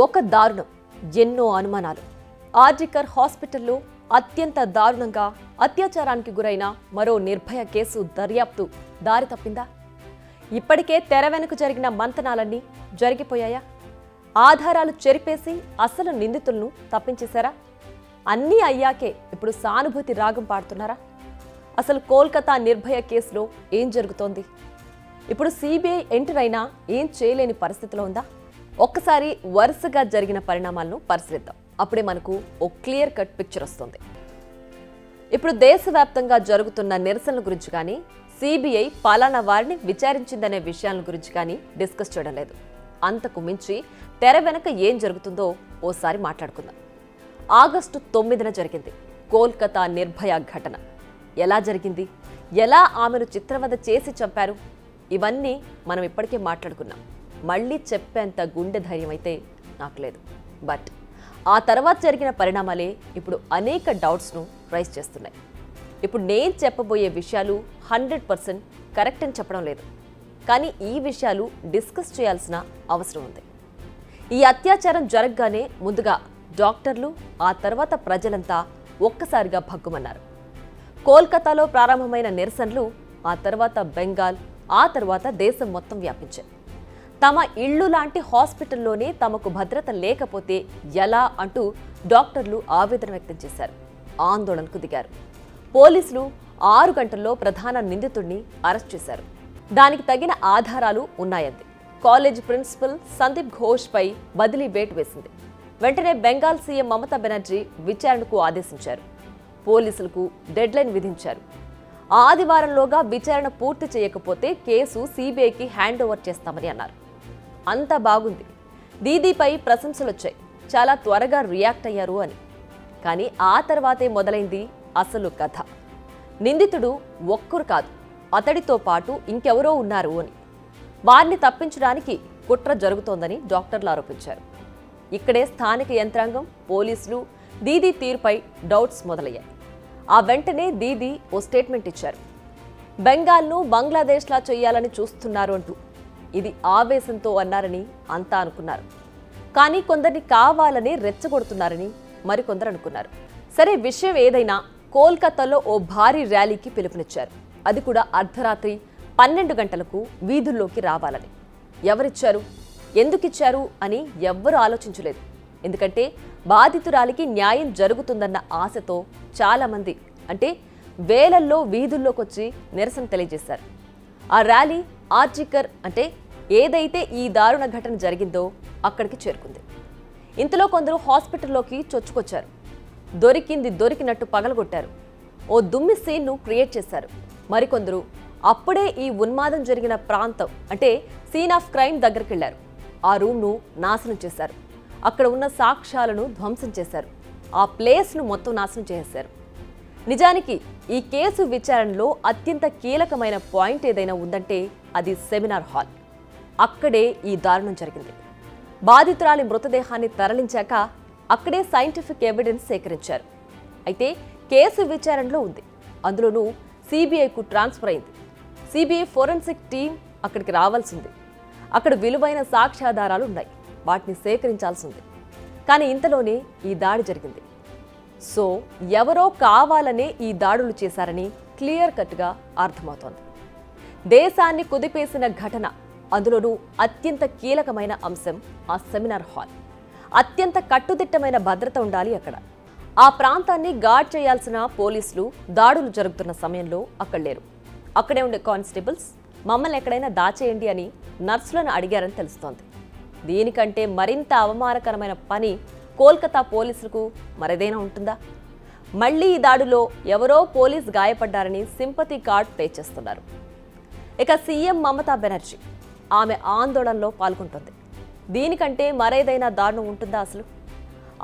ఒక దారుణం, ఎన్నో అనుమానాలు. ఆర్జికర్ హాస్పిటల్లో అత్యంత దారుణంగా అత్యాచారానికి గురైన మరో నిర్భయ కేసు దర్యాప్తు దారి తప్పిందా? ఇప్పటికే తెర వెనుక జరిగిన మంతనాలన్నీ జరిగిపోయాయా? ఆధారాలు చెరిపేసి అసలు నిందితులను తప్పించేశారా? అన్నీ అయ్యాకే ఇప్పుడు సానుభూతి రాగం పాడుతున్నారా? అసలు కోల్కతా నిర్భయ కేసులో ఏం జరుగుతోంది? ఇప్పుడు సిబిఐ ఎంటర్ అయినా ఏం చేయలేని పరిస్థితిలో ఉందా? ఒక్కసారి వరుసగా జరిగిన పరిణామాలను పరిశీలిద్దాం. అప్పుడే మనకు ఓ క్లియర్ కట్ పిక్చర్ వస్తుంది. ఇప్పుడు దేశవ్యాప్తంగా జరుగుతున్న నిరసనల గురించి కానీ, సిబిఐ పలానా వారిని విచారించిందనే విషయాల గురించి కానీ డిస్కస్ చేయడం లేదు. అంతకు మించి తెర వెనక ఏం జరుగుతుందో ఓసారి మాట్లాడుకుందాం. ఆగస్టు 9న జరిగింది కోల్కతా నిర్భయ ఘటన. ఎలా జరిగింది? ఎలా ఆమెను చిత్రవద చేసి చంపారు? ఇవన్నీ మనం ఇప్పటికే మాట్లాడుకున్నాం. మళ్ళీ చెప్పేంత గుండె ధైర్యం అయితే నాకు లేదు. బట్ ఆ తర్వాత జరిగిన పరిణామాలే ఇప్పుడు అనేక డౌట్స్ను రైజ్ చేస్తున్నాయి. ఇప్పుడు నేను చెప్పబోయే విషయాలు 100% కరెక్ట్ అని చెప్పడం లేదు, కానీ ఈ విషయాలు డిస్కస్ చేయాల్సిన అవసరం ఉంది. ఈ అత్యాచారం జరగగానే ముందుగా డాక్టర్లు, ఆ తర్వాత ప్రజలంతా ఒక్కసారిగా భగ్గుమన్నారు. కోల్కతాలో ప్రారంభమైన నిరసనలు ఆ తర్వాత బెంగాల్, ఆ తర్వాత దేశం మొత్తం వ్యాపించాయి. తమ ఇళ్లు లాంటి హాస్పిటల్లోనే తమకు భద్రత లేకపోతే ఎలా అంటూ డాక్టర్లు ఆవేదన వ్యక్తం చేశారు, ఆందోళనకు దిగారు. పోలీసులు 6 గంటల్లో ప్రధాన నిందితుడిని అరెస్ట్ చేశారు. దానికి తగిన ఆధారాలు ఉన్నాయంది. కాలేజ్ ప్రిన్సిపల్ సందీప్ ఘోష్పై బదిలీ వేటు వేసింది. వెంటనే బెంగాల్ సీఎం మమతా బెనర్జీ విచారణకు ఆదేశించారు. పోలీసులకు డెడ్లైన్ విధించారు. ఆదివారంలోగా విచారణ పూర్తి చేయకపోతే కేసు సిబిఐకి హ్యాండ్ ఓవర్ చేస్తామని అన్నారు. అంతా బాగుంది. దీదీపై ప్రశంసలు వచ్చాయి, చాలా త్వరగా రియాక్ట్ అయ్యారు అని. కానీ ఆ తర్వాతే మొదలైంది అసలు కథ. నిందితుడు ఒక్కరు కాదు, అతడితో పాటు ఇంకెవరో ఉన్నారు అని. వారిని తప్పించడానికి కుట్ర జరుగుతోందని డాక్టర్లు ఆరోపించారు. ఇక్కడే స్థానిక యంత్రాంగం, పోలీసులు దీదీ తీరుపై డౌట్స్ మొదలయ్యాయి. ఆ వెంటనే దీదీ ఓ స్టేట్మెంట్ ఇచ్చారు. బెంగాల్ను బంగ్లాదేశ్లా చేయాలని చూస్తున్నారు అంటూ. ఇది ఆవేశంతో అన్నారని అంతా అనుకున్నారు. కానీ కొందరిని కావాలని రెచ్చగొడుతున్నారని మరికొందరు అనుకున్నారు. సరే, విషయం ఏదైనా కోల్కతాలో ఓ భారీ ర్యాలీకి పిలుపునిచ్చారు. అది కూడా అర్ధరాత్రి 12 గంటలకు వీధుల్లోకి రావాలని. ఎవరిచ్చారు, ఎందుకిచ్చారు అని ఎవ్వరూ ఆలోచించలేదు. ఎందుకంటే బాధితురాలికి న్యాయం జరుగుతుందన్న ఆశతో చాలామంది, అంటే వేలల్లో వీధుల్లోకొచ్చి నిరసన తెలియజేశారు. ఆ ర్యాలీ ఆర్జికర్, అంటే ఏదైతే ఈ దారుణ ఘటన జరిగిందో అక్కడికి చేరుకుంది. ఇంతలో కొందరు హాస్పిటల్లోకి చొచ్చుకొచ్చారు. దొరికింది దొరికినట్టు పగలగొట్టారు. ఓ దుమ్మి సీన్ను క్రియేట్ చేశారు. మరికొందరు అప్పుడే ఈ ఉన్మాదం జరిగిన ప్రాంతం, అంటే సీన్ ఆఫ్ క్రైమ్ దగ్గరికి వెళ్లారు. ఆ రూమ్ను నాశనం చేశారు. అక్కడ ఉన్న సాక్ష్యాలను ధ్వంసం చేశారు. ఆ ప్లేస్ను మొత్తం నాశనం చేశారు. నిజానికి ఈ కేసు విచారణలో అత్యంత కీలకమైన పాయింట్ ఏదైనా ఉందంటే అది సెమినార్ హాల్. అక్కడే ఈ దారుణం జరిగింది. బాధితురాలి మృతదేహాన్ని తరలించాక అక్కడే సైంటిఫిక్ ఎవిడెన్స్ సేకరించారు. అయితే కేసు విచారణలో ఉంది. అందులోనూ సిబిఐకు ట్రాన్స్ఫర్ అయింది. సిబిఐ ఫోరెన్సిక్ టీం అక్కడికి రావాల్సింది. అక్కడ విలువైన సాక్ష్యాధారాలు ఉన్నాయి, వాటిని సేకరించాల్సింది. కానీ ఇంతలోనే ఈ దాడి జరిగింది. సో ఎవరో కావాలనే ఈ దాడులు చేశారని క్లియర్ కట్గా అర్థమవుతోంది. దేశాన్ని కుదిపేసిన ఘటన. అందులోనూ అత్యంత కీలకమైన అంశం ఆ సెమినార్ హాల్. అత్యంత కట్టుదిట్టమైన భద్రత ఉండాలి అక్కడ. ఆ ప్రాంతాన్ని గార్డ్ చేయాల్సిన పోలీసులు దాడులు జరుగుతున్న సమయంలో అక్కడ లేరు. అక్కడే ఉండే కానిస్టేబుల్స్ మమ్మల్ని ఎక్కడైనా దాచేయండి అని నర్సులను అడిగారని తెలుస్తోంది. దీనికంటే మరింత అవమానకరమైన పని కోల్కతా పోలీసులకు మరేదైనా ఉంటుందా? మళ్లీ ఈ దాడిలో ఎవరో పోలీస్ గాయపడ్డారని సింపతి కార్డ్ ప్లే చేస్తున్నారు. ఇక సీఎం మమతా బెనర్జీ, ఆమె ఆందోళనలో పాల్గొంటుంది. దీనికంటే మరేదైనా దారుణం ఉంటుందా అసలు?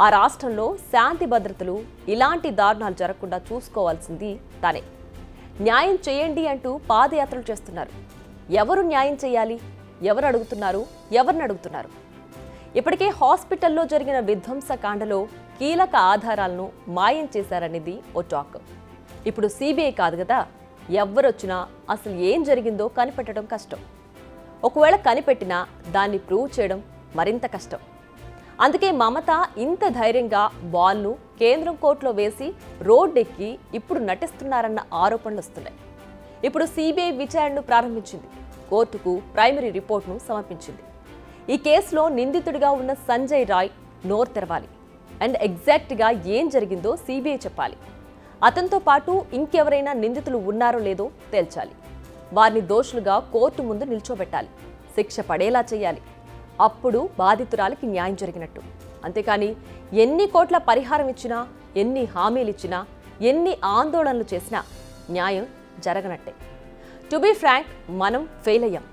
ఆ రాష్ట్రంలో శాంతి భద్రతలు, ఇలాంటి దారుణాలు జరగకుండా చూసుకోవాల్సింది తానే. న్యాయం చేయండి అంటూ పాదయాత్రలు చేస్తున్నారు. ఎవరు న్యాయం చేయాలి? ఎవరు అడుగుతున్నారు? ఎవరిని అడుగుతున్నారు? ఇప్పటికే హాస్పిటల్లో జరిగిన విధ్వంసకాండలో కీలక ఆధారాలను మాయం చేశారనేది ఓ టాక్. ఇప్పుడు సిబిఐ కాదు కదా, ఎవ్వరొచ్చినా అసలు ఏం జరిగిందో కనిపెట్టడం కష్టం. ఒకవేళ కనిపెట్టినా దాన్ని ప్రూవ్ చేయడం మరింత కష్టం. అందుకే మమత ఇంత ధైర్యంగా బాల్ను కేంద్రం కోర్టులో వేసి రోడ్డెక్కి ఇప్పుడు నటిస్తున్నారన్న ఆరోపణలు వస్తున్నాయి. ఇప్పుడు సిబిఐ విచారణను ప్రారంభించింది. కోర్టుకు ప్రైమరీ రిపోర్ట్ను సమర్పించింది. ఈ కేసులో నిందితుడిగా ఉన్న సంజయ్ రాయ్ నోరు తెరవాలి. అండ్ ఎగ్జాక్ట్గా ఏం జరిగిందో సిబిఐ చెప్పాలి. అతనితో పాటు ఇంకెవరైనా నిందితులు ఉన్నారో లేదో తేల్చాలి. వారిని దోషులుగా కోర్టు ముందు నిల్చోబెట్టాలి. శిక్ష పడేలా చేయాలి. అప్పుడు బాధితురాలికి న్యాయం జరిగినట్టు. అంతేకాని ఎన్ని కోట్ల పరిహారం ఇచ్చినా, ఎన్ని హామీలు ఇచ్చినా, ఎన్ని ఆందోళనలు చేసినా న్యాయం జరగనట్టే. టు బీ ఫ్రాంక్, మనం ఫెయిల్ అయ్యాం.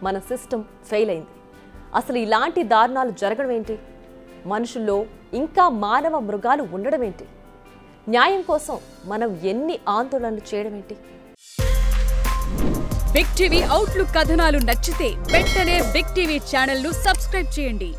మన సిస్టమ్ ఫెయిల్ అయింది. అసలు ఇలాంటి దారుణాలు జరగడం ఏంటి? మనుషుల్లో ఇంకా మానవ మృగాలు ఉండడం ఏంటి? న్యాయం కోసం మనం ఎన్ని ఆందోళనలు చేయడం ఏంటి? బిగ్ టీవీ అవుట్లుక్ కథనాలు నచ్చితే వెంటనే బిగ్ టీవీ ఛానల్ ను సబ్స్క్రైబ్ చేయండి.